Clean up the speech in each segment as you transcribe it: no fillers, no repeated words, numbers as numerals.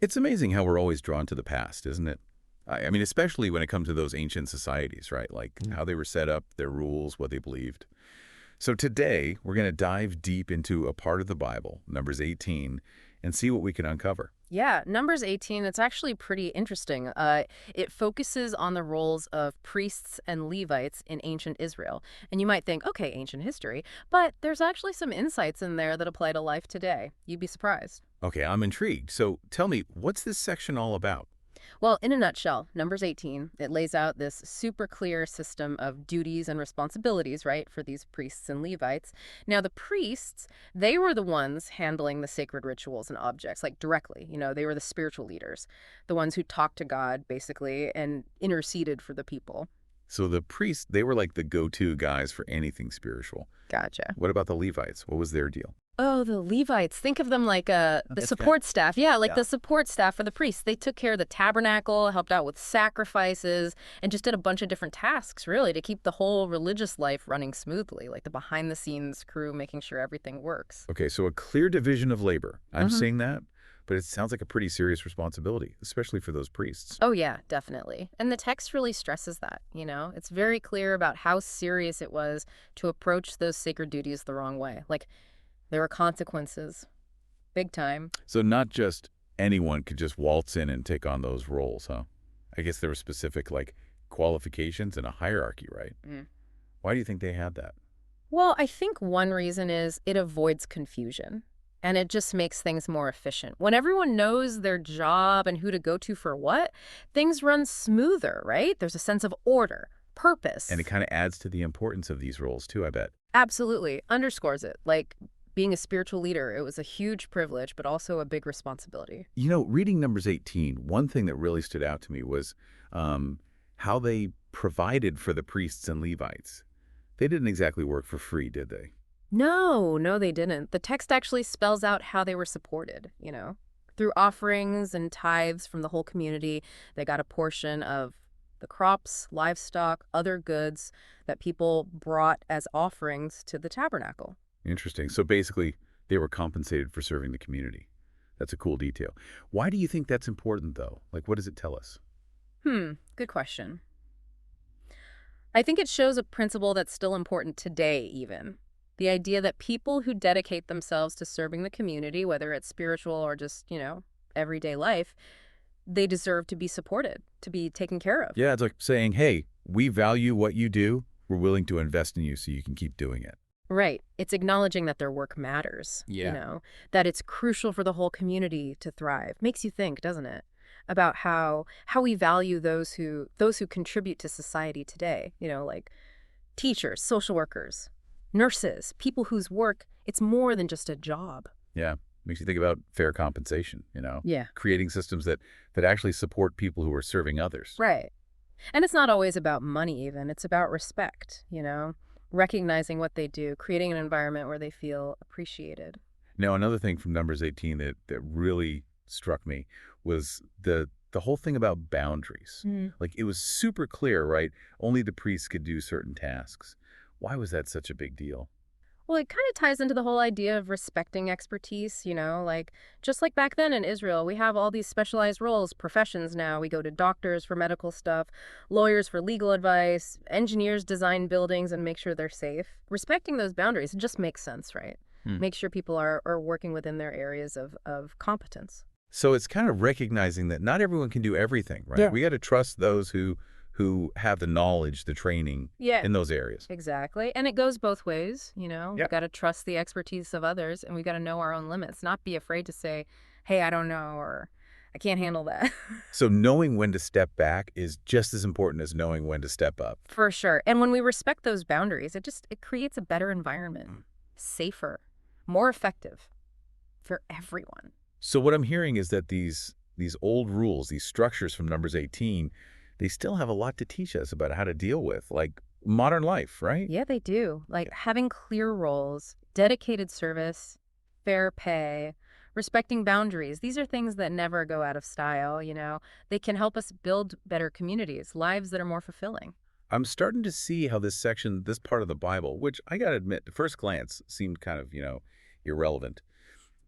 It's amazing how we're always drawn to the past, isn't it? I mean, especially when it comes to those ancient societies, right? Like Mm. how they were set up, their rules, what they believed. So today, we're going to dive deep into a part of the Bible, Numbers 18, and see what we can uncover. Yeah, Numbers 18, it's actually pretty interesting. It focuses on the roles of priests and Levites in ancient Israel. And you might think, okay, ancient history, but there's actually some insights in there that apply to life today. You'd be surprised. Okay, I'm intrigued. So tell me, what's this section all about? Well, in a nutshell, Numbers 18, it lays out this super clear system of duties and responsibilities, right, for these priests and Levites. Now, the priests, they were the ones handling the sacred rituals and objects, like directly. They were the spiritual leaders, the ones who talked to God, basically, and interceded for the people. So the priests, they were like the go-to guys for anything spiritual. Gotcha. What about the Levites? What was their deal? Oh, the Levites. Think of them like the Yes, yeah. support staff. Yeah, like Yeah. the support staff for the priests. They took care of the tabernacle, helped out with sacrifices, and just did a bunch of different tasks, really, to keep the whole religious life running smoothly, like the behind-the-scenes crew making sure everything works. Okay, so a clear division of labor. I'm hmm seeing that, but it sounds like a pretty serious responsibility, especially for those priests. Oh, yeah, definitely. And the text really stresses that. It's very clear about how serious it was to approach those sacred duties the wrong way. Like, there were consequences, big time. So not just anyone could just waltz in and take on those roles, huh? I guess there were specific, like, qualifications and a hierarchy, right? Why do you think they had that? Well, I think one reason is it avoids confusion and it just makes things more efficient. When everyone knows their job and who to go to for what, things run smoother, right? There's a sense of order, And purpose. it kind of adds to the importance of these roles, too, I bet. Absolutely. Underscores it. Like being a spiritual leader, it was a huge privilege, but also a big responsibility. You know, reading Numbers 18, one thing that really stood out to me was how they provided for the priests and Levites. They didn't exactly work for free, did they? No, no, they didn't. The text actually spells out how they were supported. Through offerings and tithes from the whole community, they got a portion of the crops, livestock, other goods that people brought as offerings to the tabernacle. Interesting. So basically, they were compensated for serving the community. That's a cool detail. Why do you think that's important, though? Like, what does it tell us? Good question. I think it shows a principle that's still important today, even. The idea that people who dedicate themselves to serving the community, whether it's spiritual or just everyday life, they deserve to be supported, to be taken care of. Yeah, it's like saying, hey, we value what you do. We're willing to invest in you so you can keep doing it. Right. It's acknowledging that their work matters, that it's crucial for the whole community to thrive. Makes you think, doesn't it? About how we value those who contribute to society today, like teachers, social workers, nurses, people whose work, it's more than just a job. Yeah, makes you think about fair compensation, Yeah. creating systems that actually support people who are serving others. Right. And it's not always about money even. It's about respect, recognizing what they do, creating an environment where they feel appreciated. Now, another thing from Numbers 18 that really struck me was the whole thing about boundaries. Like, it was super clear, right? Only the priests could do certain tasks. Why was that such a big deal? Well, it kind of ties into the whole idea of respecting expertise, like just like back then in Israel, we have all these specialized roles, professions now. We go to doctors for medical stuff, lawyers for legal advice, engineers design buildings and make sure they're safe. Respecting those boundaries, it just makes sense, right? Hmm. Make sure people are working within their areas of competence. So it's kind of recognizing that not everyone can do everything, right? Yeah. We got to trust those who have the knowledge, the training Yeah. in those areas. Exactly. And it goes both ways. Yeah. We've got to trust the expertise of others and we've got to know our own limits, not be afraid to say, hey, I don't know, or I can't handle that. So knowing when to step back is just as important as knowing when to step up. For sure. And when we respect those boundaries, it creates a better environment, safer, more effective for everyone. So what I'm hearing is that these old rules, these structures from Numbers 18, they still have a lot to teach us about how to deal with, like, modern life, right? Yeah, they do. Like having clear roles, dedicated service, fair pay, respecting boundaries. These are things that never go out of style. They can help us build better communities, lives that are more fulfilling. I'm starting to see how this section, this part of the Bible, which I got to admit, at first glance seemed kind of, irrelevant,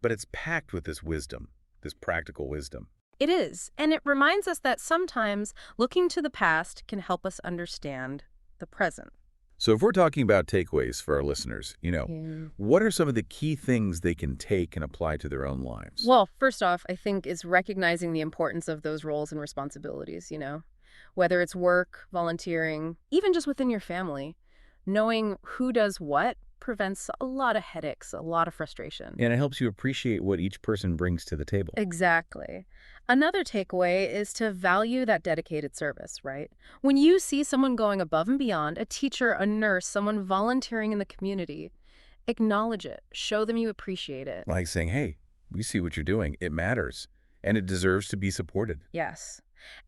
but it's packed with this wisdom, this practical wisdom. It is, and it reminds us that sometimes looking to the past can help us understand the present. So if we're talking about takeaways for our listeners, Yeah. what are some of the key things they can take and apply to their own lives? Well, first off, I think is recognizing the importance of those roles and responsibilities, whether it's work, volunteering, even just within your family. Knowing who does what prevents a lot of headaches, a lot of frustration. And it helps you appreciate what each person brings to the table. Exactly. Another takeaway is to value that dedicated service, right? When you see someone going above and beyond, a teacher, a nurse, someone volunteering in the community, acknowledge it. Show them you appreciate it. Like saying, hey, we see what you're doing. It matters. And it deserves to be supported. Yes.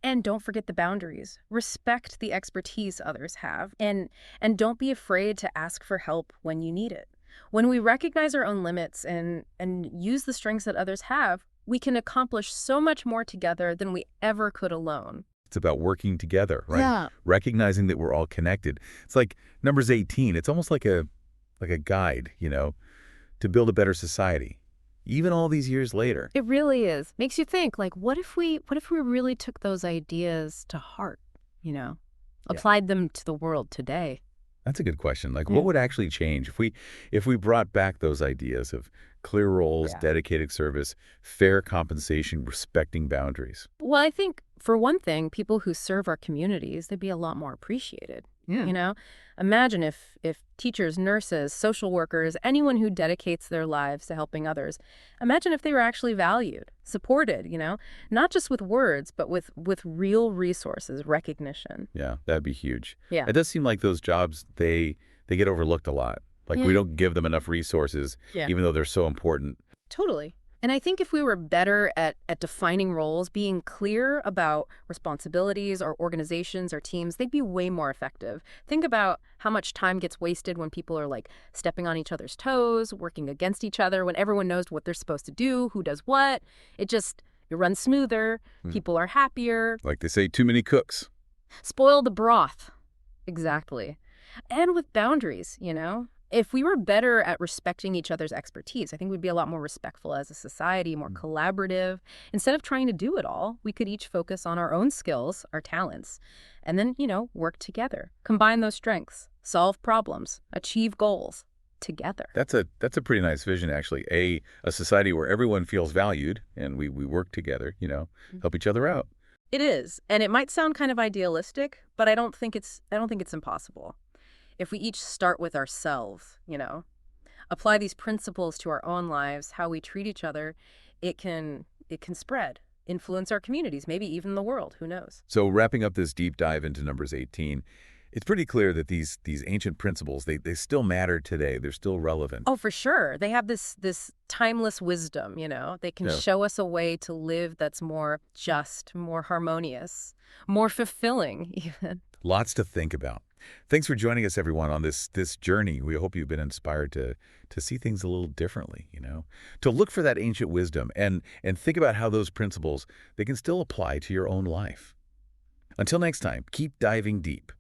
And don't forget the boundaries. Respect the expertise others have, and don't be afraid to ask for help when you need it. When we recognize our own limits and use the strengths that others have, we can accomplish so much more together than we ever could alone. It's about working together, right? Yeah. Recognizing that we're all connected. It's like numbers 18. It's almost like a guide, to build a better society, even all these years later. It really is. Makes you think, like, what if we really took those ideas to heart, Yeah. applied them to the world today? That's a good question. Like, Yeah. what would actually change if we brought back those ideas of clear roles, Yeah. dedicated service, fair compensation, respecting boundaries? Well, I think, for one thing, people who serve our communities, they'd be a lot more appreciated. Imagine if teachers, nurses, social workers, anyone who dedicates their lives to helping others, imagine if they were actually valued, supported, not just with words, but with real resources, recognition. Yeah, that'd be huge. Yeah. It does seem like those jobs, they get overlooked a lot. Like, we Yeah. don't give them enough resources, Yeah. even though they're so important. Totally. And I think if we were better at defining roles, being clear about responsibilities or organizations or teams, they'd be way more effective. Think about how much time gets wasted when people are like stepping on each other's toes, working against each other, when everyone knows what they're supposed to do, who does what. It runs smoother, people are happier. Like they say, too many cooks. Spoil the broth. Exactly. And with boundaries, If we were better at respecting each other's expertise, I think we'd be a lot more respectful as a society, more collaborative. Instead of trying to do it all, we could each focus on our own skills, our talents, and then, work together. Combine those strengths, solve problems, achieve goals together. That's a pretty nice vision, actually. A society where everyone feels valued and we work together, help each other out. It is, and it might sound kind of idealistic, but I don't think it's impossible. If we each start with ourselves, apply these principles to our own lives, how we treat each other, it can spread, influence our communities, maybe even the world, who knows? So wrapping up this deep dive into numbers 18, it's pretty clear that these ancient principles, they still matter today. They're still relevant. Oh, for sure. They have this timeless wisdom, They can Yeah. show us a way to live that's more just, more harmonious, more fulfilling even. Lots to think about. Thanks for joining us, everyone, on this journey. We hope you've been inspired to see things a little differently, to look for that ancient wisdom and think about how those principles, they can still apply to your own life. Until next time, keep diving deep.